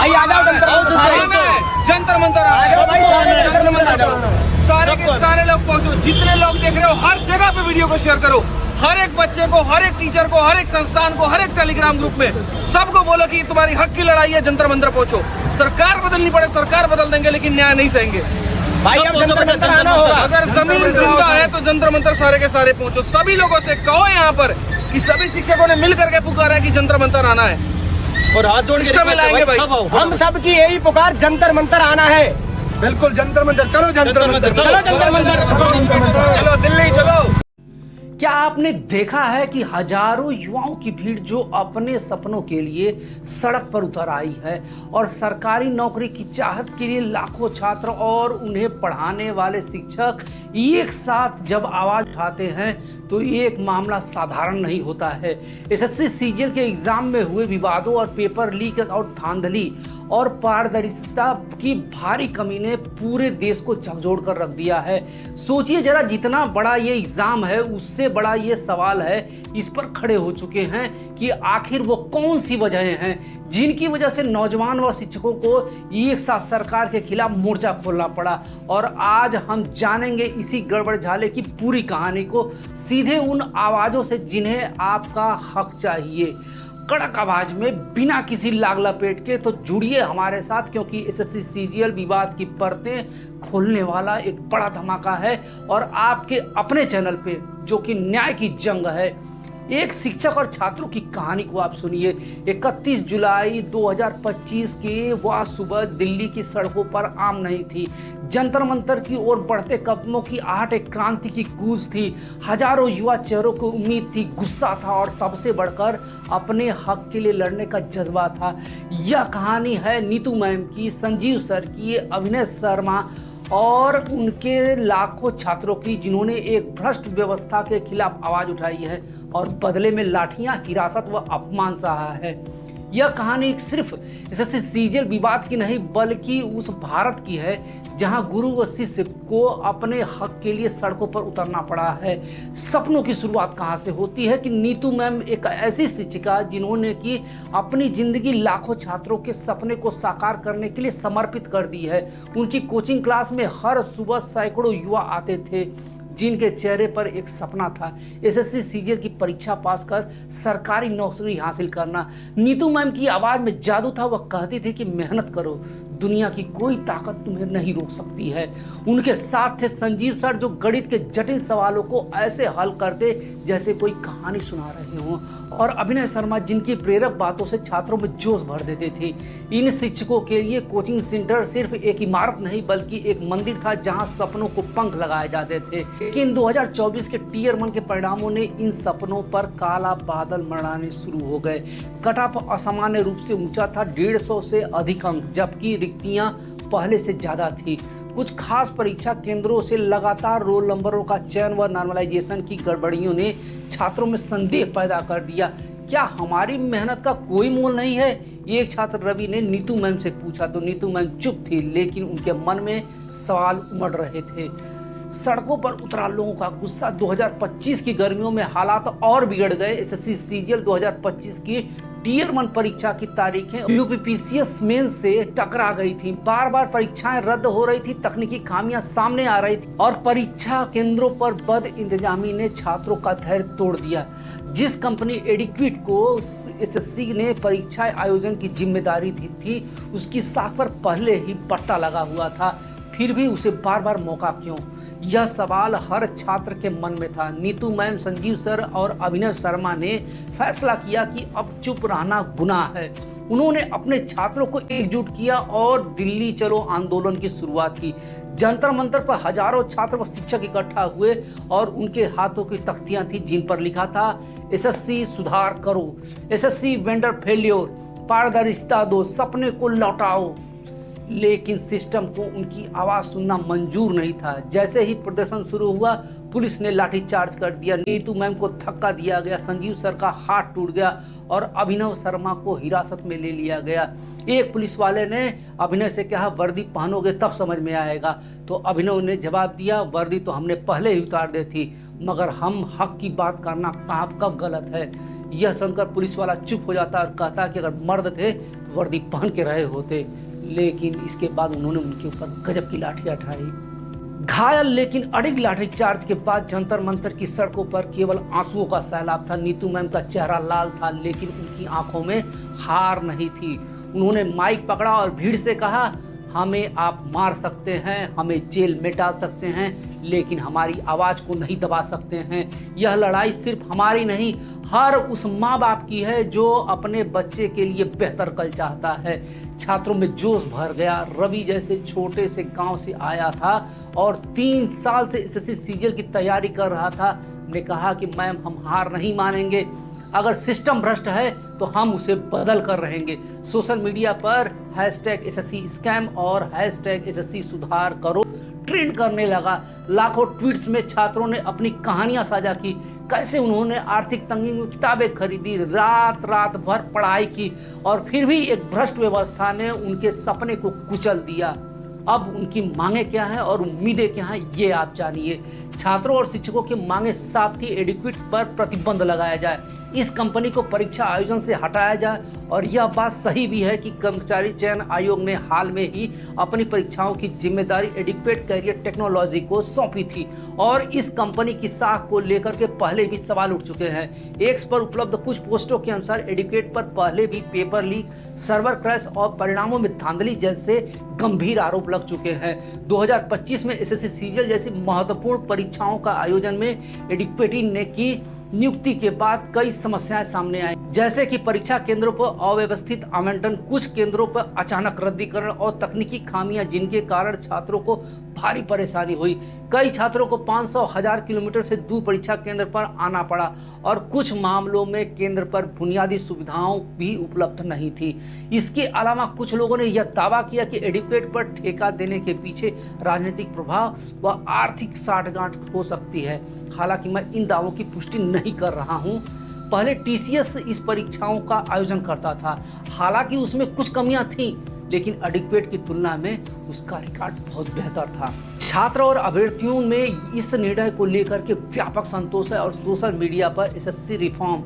भाई आ जाओ जंतर मंतर सारे के सारे लोग पहुंचो, जितने लोग देख रहे हो हर जगह पे वीडियो को शेयर करो, हर एक बच्चे को, हर एक टीचर को, हर एक संस्थान को, हर एक टेलीग्राम ग्रुप में सबको बोलो कि तुम्हारी हक की लड़ाई है, जंतर मंतर पहुंचो। सरकार बदलनी पड़े सरकार बदल देंगे, लेकिन न्याय नहीं सहेंगे भाई। अब जंतर मंतर आना होगा। अगर जमीन जिंदा है तो जंतर मंतर सारे के सारे पहुंचो। सभी लोगों से कहो यहाँ पर कि सभी शिक्षकों ने मिल करके पुकारा है कि जंतर मंतर आना है और हाथ जोड़ के मिलाएंगे भाई। हम सब की यही पुकार, जंतर मंतर आना है। बिल्कुल जंतर मंतर, चलो जंतर मंतर, चलो जंतर मंतर, चलो दिल्ली चलो। क्या आपने देखा है कि हजारों युवाओं की भीड़ जो अपने सपनों के लिए सड़क पर उतर आई है और सरकारी नौकरी की चाहत के लिए लाखों छात्र और उन्हें पढ़ाने वाले शिक्षक एक साथ जब आवाज उठाते हैं तो ये एक मामला साधारण नहीं होता है। एसएससी सीजीएल के एग्जाम में हुए विवादों और पेपर लीक और धांधली और पारदर्शिता की भारी कमी ने पूरे देश को झकझोर कर रख दिया है। सोचिए जरा, जितना बड़ा ये एग्जाम है उससे बड़ा ये सवाल है इस पर खड़े हो चुके हैं कि आखिर वो कौन सी वजहें हैं जिनकी वजह से नौजवान व शिक्षकों को एक साथ सरकार के खिलाफ मोर्चा खोलना पड़ा। और आज हम जानेंगे इसी गड़बड़झाले की पूरी कहानी को, सीधे उन आवाजों से जिन्हें आपका हक चाहिए, कड़क आवाज में, बिना किसी लाग लपेट के। तो जुड़िए हमारे साथ, क्योंकि एसएससी सीजीएल विवाद की परतें खोलने वाला एक बड़ा धमाका है और आपके अपने चैनल पे, जो कि न्याय की जंग है। एक शिक्षक और छात्रों की कहानी को आप सुनिए। 31 जुलाई 2025 की वह सुबह दिल्ली की सड़कों पर आम नहीं थी। जंतर मंतर की ओर बढ़ते कदमों की आहट एक क्रांति की गूंज थी। हजारों युवा चेहरों को उम्मीद थी, गुस्सा था और सबसे बढ़कर अपने हक के लिए लड़ने का जज्बा था। यह कहानी है नीतू मैम की, संजीव सर की, अभिनय शर्मा और उनके लाखों छात्रों की, जिन्होंने एक भ्रष्ट व्यवस्था के खिलाफ आवाज उठाई है और बदले में लाठियां, हिरासत व अपमान सहा है। यह कहानी सिर्फ एसएससी सीजीएल विवाद की नहीं, बल्कि उस भारत की है जहां गुरु व शिष्य को अपने हक के लिए सड़कों पर उतरना पड़ा है। सपनों की शुरुआत कहां से होती है कि नीतू मैम एक ऐसी शिक्षिका जिन्होंने की अपनी जिंदगी लाखों छात्रों के सपने को साकार करने के लिए समर्पित कर दी है। उनकी कोचिंग क्लास में हर सुबह सैकड़ों युवा आते थे जिनके चेहरे पर एक सपना था, एसएससी सीजीएल की परीक्षा पास कर सरकारी नौकरी हासिल करना। नीतू मैम की आवाज में जादू था। वह कहती थी कि मेहनत करो, दुनिया की कोई ताकत तुम्हें नहीं रोक सकती है। उनके साथ थे संजीव सर, जो गणित के जटिल सवालों को ऐसे हल करते जैसे कोई कहानी सुना रहे हों, और अभिनय शर्मा, जिनकी प्रेरक बातों से छात्रों में जोश भर देते थे। इन शिक्षकों के लिए कोचिंग सेंटर सिर्फ एक इमारत नहीं बल्कि एक मंदिर था जहां सपनों को पंख लगाए जाते थे। लेकिन 2024 के टियर 1 के परिणामों ने इन सपनों पर काला बादल मंडराने शुरू हो गए। कटऑफ असामान्य रूप से ऊंचा था, 150 से अधिक अंक, जबकि रिक्तियां पहले से ज्यादा थी। कुछ खास परीक्षा केंद्रों से लगातार रोल नंबरों का चयन व नॉर्मलाइजेशन की गड़बड़ियों ने छात्रों में संदेह पैदा कर दिया। क्या हमारी मेहनत का कोई मोल नहीं है? एक छात्र रवि ने नीतू मैम से पूछा तो नीतू मैम चुप थी, लेकिन उनके मन में सवाल उमड़ रहे थे। सड़कों पर उतरा लोगों का गुस्सा। 2025 की गर्मियों में हालात और बिगड़ गए। एसएससी सीजीएल 2025 की टियर 1 परीक्षा की तारीखें यूपीपीसीएस मेंस से टकरा गई थी। बार बार परीक्षाएं रद्द हो रही थी, तकनीकी खामियां सामने आ रही थी और परीक्षा केंद्रों पर बद इंतजामी ने छात्रों का धैर्य तोड़ दिया। जिस कंपनी एडिक्विट को एसएससी ने परीक्षा आयोजन की जिम्मेदारी दी थी, उसकी साख पर पहले ही पट्टा लगा हुआ था, फिर भी उसे बार बार मौका क्यों? यह सवाल हर छात्र के मन में था। नीतू मैम, संजीव सर और अभिनव शर्मा ने फैसला किया कि अब चुप रहना गुनाह है। उन्होंने अपने छात्रों को एकजुट किया और दिल्ली चलो आंदोलन की शुरुआत की। जंतर मंतर पर हजारों छात्र व शिक्षक इकट्ठा हुए और उनके हाथों की तख्तियां थी जिन पर लिखा था, एसएससी सुधार करो, एसएससी वेंडर फेल्योर, पारदर्शिता दो, सपने को लौटाओ। लेकिन सिस्टम को उनकी आवाज सुनना मंजूर नहीं था। जैसे ही प्रदर्शन शुरू हुआ, पुलिस ने लाठीचार्ज कर दिया। नीतू मैम को धक्का दिया गया, संजीव सर का हाथ टूट गया और अभिनव शर्मा को हिरासत में ले लिया गया। एक पुलिस वाले ने अभिनव से कहा, वर्दी पहनोगे तब समझ में आएगा। तो अभिनव ने जवाब दिया, वर्दी तो हमने पहले ही उतार दी थी, मगर हम हक की बात करना कब गलत है। यह सुनकर पुलिस वाला चुप हो जाता और कहता कि अगर मर्द थे वर्दी पहन के रहे होते, लेकिन इसके बाद उन्होंने उनके ऊपर गजब की लाठी उठाई। घायल लेकिन अडिग लाठीचार्ज के बाद जंतर मंतर की सड़कों पर केवल आंसुओं का सैलाब था। नीतू मैम का चेहरा लाल था, लेकिन उनकी आंखों में हार नहीं थी। उन्होंने माइक पकड़ा और भीड़ से कहा, हमें आप मार सकते हैं, हमें जेल में डाल सकते हैं, लेकिन हमारी आवाज़ को नहीं दबा सकते हैं। यह लड़ाई सिर्फ हमारी नहीं, हर उस माँ बाप की है जो अपने बच्चे के लिए बेहतर कल चाहता है। छात्रों में जोश भर गया। रवि जैसे छोटे से गांव से आया था और 3 साल से एसएससी सीजीएल की तैयारी कर रहा था। ने कहा कि मैम हम हार नहीं मानेंगे, अगर सिस्टम भ्रष्ट है तो हम उसे बदल कर रहेंगे। सोशल मीडिया पर #SSC स्कैम और #SSC सुधार करो ट्रेंड करने लगा। लाखों ट्वीट्स में छात्रों ने अपनी कहानियां साझा की, कैसे उन्होंने आर्थिक तंगी में किताबें खरीदी, रात भर पढ़ाई की और फिर भी एक भ्रष्ट व्यवस्था ने उनके सपने को कुचल दिया। अब उनकी मांगे क्या है और उम्मीदें क्या हैं, ये आप जानिए। छात्रों और शिक्षकों की मांगे साफ थी, एडिक्विट पर प्रतिबंध लगाया जाए, इस कंपनी को परीक्षा आयोजन से हटाया जाए। और यह बात सही भी है कि कर्मचारी चयन आयोग ने हाल में ही अपनी परीक्षाओं की जिम्मेदारी एडिक्वेट कैरियर टेक्नोलॉजी को सौंपी थी और इस कंपनी की साख को लेकर के पहले भी सवाल उठ चुके हैं। एक्स पर उपलब्ध कुछ पोस्टों के अनुसार एडिक्वेट पर पहले भी पेपर लीक, सर्वर क्रैश और परिणामों में धांधली जैसे गंभीर आरोप लग चुके हैं। 2025 में एसएससी सीजीएल जैसी महत्वपूर्ण परीक्षाओं का आयोजन में एडिक्वेटी ने की नियुक्ति के बाद कई समस्याएं सामने आई, जैसे कि परीक्षा केंद्रों पर अव्यवस्थित आवंटन, कुछ केंद्रों पर अचानक रद्दीकरण और तकनीकी खामियां, जिनके कारण छात्रों को भारी परेशानी हुई। कई छात्रों को 500,000 किलोमीटर से दूर परीक्षा केंद्र पर आना पड़ा और कुछ मामलों में केंद्र पर बुनियादी सुविधाओं भी उपलब्ध नहीं थी। इसके अलावा कुछ लोगों ने यह दावा किया कि एडिक्वेट पर ठेका देने के पीछे राजनीतिक प्रभाव व आर्थिक साठगांठ हो सकती है। हालांकि मैं इन दावों की पुष्टि नहीं कर रहा हूं। पहले टीसीएस इस परीक्षाओं का आयोजन करता था, हालांकि उसमें कुछ कमियां थीं, लेकिन एडिक्वेट की तुलना में उसका रिकॉर्ड बहुत बेहतर था। छात्र और अभ्यर्थियों में इस निर्णय को लेकर के व्यापक संतोष है और सोशल मीडिया पर एसएससी रिफॉर्म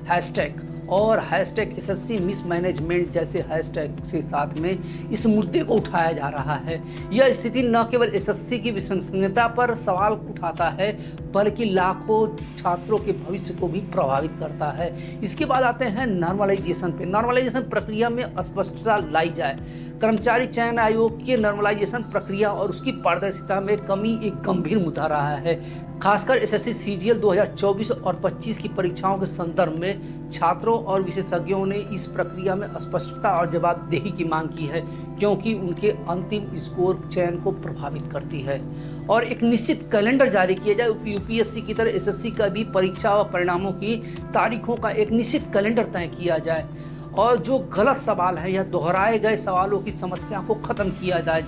हैशटैग और #SSC मिसमैनेजमेंट जैसे हैशटैग के साथ में इस मुद्दे को उठाया जा रहा है। यह स्थिति न केवल एसएससी की विश्वसनीयता पर सवाल उठाता है, बल्कि लाखों छात्रों के भविष्य को भी प्रभावित करता है। इसके बाद आते हैं नॉर्मलाइजेशन पे। नॉर्मलाइजेशन प्रक्रिया में स्पष्टता लाई जाए। कर्मचारी चयन आयोग की नॉर्मलाइजेशन प्रक्रिया और उसकी पारदर्शिता में कमी एक गंभीर मुद्दा रहा है। खासकर एसएससी सीजीएल 2024 और 25 की परीक्षाओं के संदर्भ में छात्रों और विशेषज्ञों ने इस प्रक्रिया में स्पष्टता और जवाबदेही की मांग की है, क्योंकि उनके अंतिम स्कोर चयन को प्रभावित करती है। और एक निश्चित कैलेंडर जारी किया जाए। यूपीएससी की तरह एसएससी का भी परीक्षा व परिणामों की तारीखों का एक निश्चित कैलेंडर तय किया जाए और जो गलत सवाल है या दोहराए गए सवालों की समस्या को खत्म किया जाए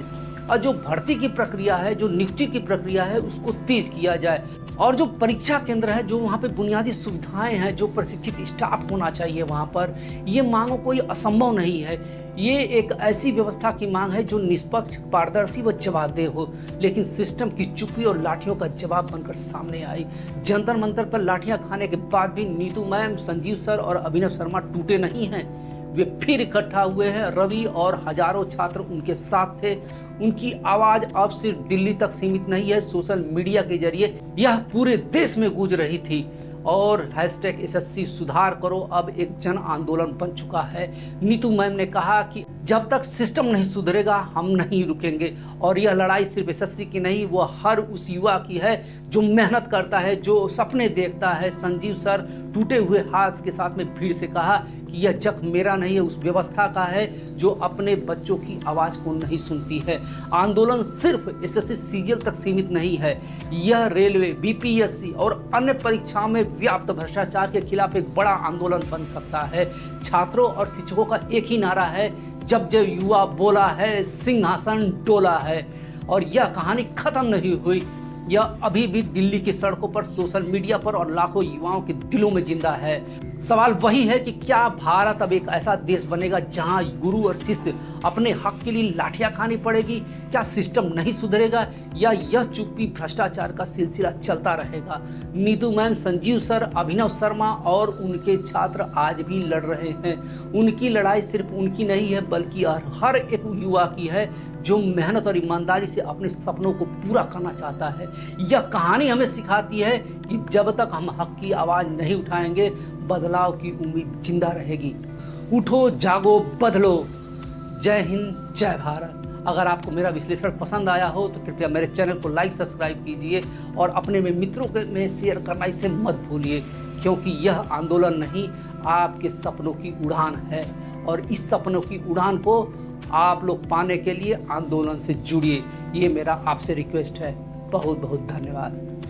और जो भर्ती की प्रक्रिया है, जो नियुक्ति की प्रक्रिया है, उसको तेज किया जाए। और जो परीक्षा केंद्र है, जो वहाँ पे बुनियादी सुविधाएं हैं, जो प्रशिक्षित स्टाफ होना चाहिए वहाँ पर, ये मांगों कोई असंभव नहीं है। ये एक ऐसी व्यवस्था की मांग है जो निष्पक्ष, पारदर्शी व जवाबदेह हो, लेकिन सिस्टम की चुप्पी और लाठियों का जवाब बनकर सामने आई। जंतर मंतर पर लाठियां खाने के बाद भी नीतू मैम, संजीव सर और अभिनव शर्मा टूटे नहीं हैं। वे फिर इकट्ठा हुए हैं। रवि और हजारों छात्र उनके साथ थे। उनकी आवाज अब सिर्फ दिल्ली तक सीमित नहीं है, सोशल मीडिया के जरिए यह पूरे देश में गूंज रही थी और #SSC सुधार करो अब एक जन आंदोलन बन चुका है। नीतू मैम ने कहा कि जब तक सिस्टम नहीं सुधरेगा हम नहीं रुकेंगे और यह लड़ाई सिर्फ एसएससी की नहीं, वो हर उस युवा की है जो मेहनत करता है, जो सपने देखता है। संजीव सर टूटे हुए हाथ के साथ में भीड़ से कहा कि यह जख्म मेरा नहीं है, उस व्यवस्था का है जो अपने बच्चों की आवाज़ को नहीं सुनती है। आंदोलन सिर्फ एसएससी सीजीएल तक सीमित नहीं है, यह रेलवे, बीपीएससी और अन्य परीक्षाओं में व्याप्त भ्रष्टाचार के खिलाफ एक बड़ा आंदोलन बन सकता है। छात्रों और शिक्षकों का एक ही नारा है, जब जब युवा बोला है सिंहासन डोला है। और यह कहानी खत्म नहीं हुई, यह अभी भी दिल्ली की सड़कों पर, सोशल मीडिया पर और लाखों युवाओं के दिलों में जिंदा है। सवाल वही है कि क्या भारत अब एक ऐसा देश बनेगा जहां गुरु और शिष्य अपने हक के लिए लाठियां खानी पड़ेगी? क्या सिस्टम नहीं सुधरेगा या यह चुप्पी भ्रष्टाचार का सिलसिला चलता रहेगा? नीतू मैम, संजीव सर, अभिनव शर्मा और उनके छात्र आज भी लड़ रहे हैं। उनकी लड़ाई सिर्फ उनकी नहीं है बल्कि हर एक युवा की है जो मेहनत और ईमानदारी से अपने सपनों को पूरा करना चाहता है। यह कहानी हमें सिखाती है कि जब तक हम हक की आवाज़ नहीं उठाएंगे बदलाव की उम्मीद जिंदा रहेगी। उठो, जागो, बदलो। जय हिंद, जय भारत। अगर आपको मेरा विश्लेषण पसंद आया हो तो कृपया मेरे चैनल को लाइक, सब्सक्राइब कीजिए और अपने मित्रों में शेयर करना इसे मत भूलिए, क्योंकि यह आंदोलन नहीं, आपके सपनों की उड़ान है और इस सपनों की उड़ान को आप लोग पाने के लिए आंदोलन से जुड़िए। ये मेरा आपसे रिक्वेस्ट है। बहुत बहुत धन्यवाद।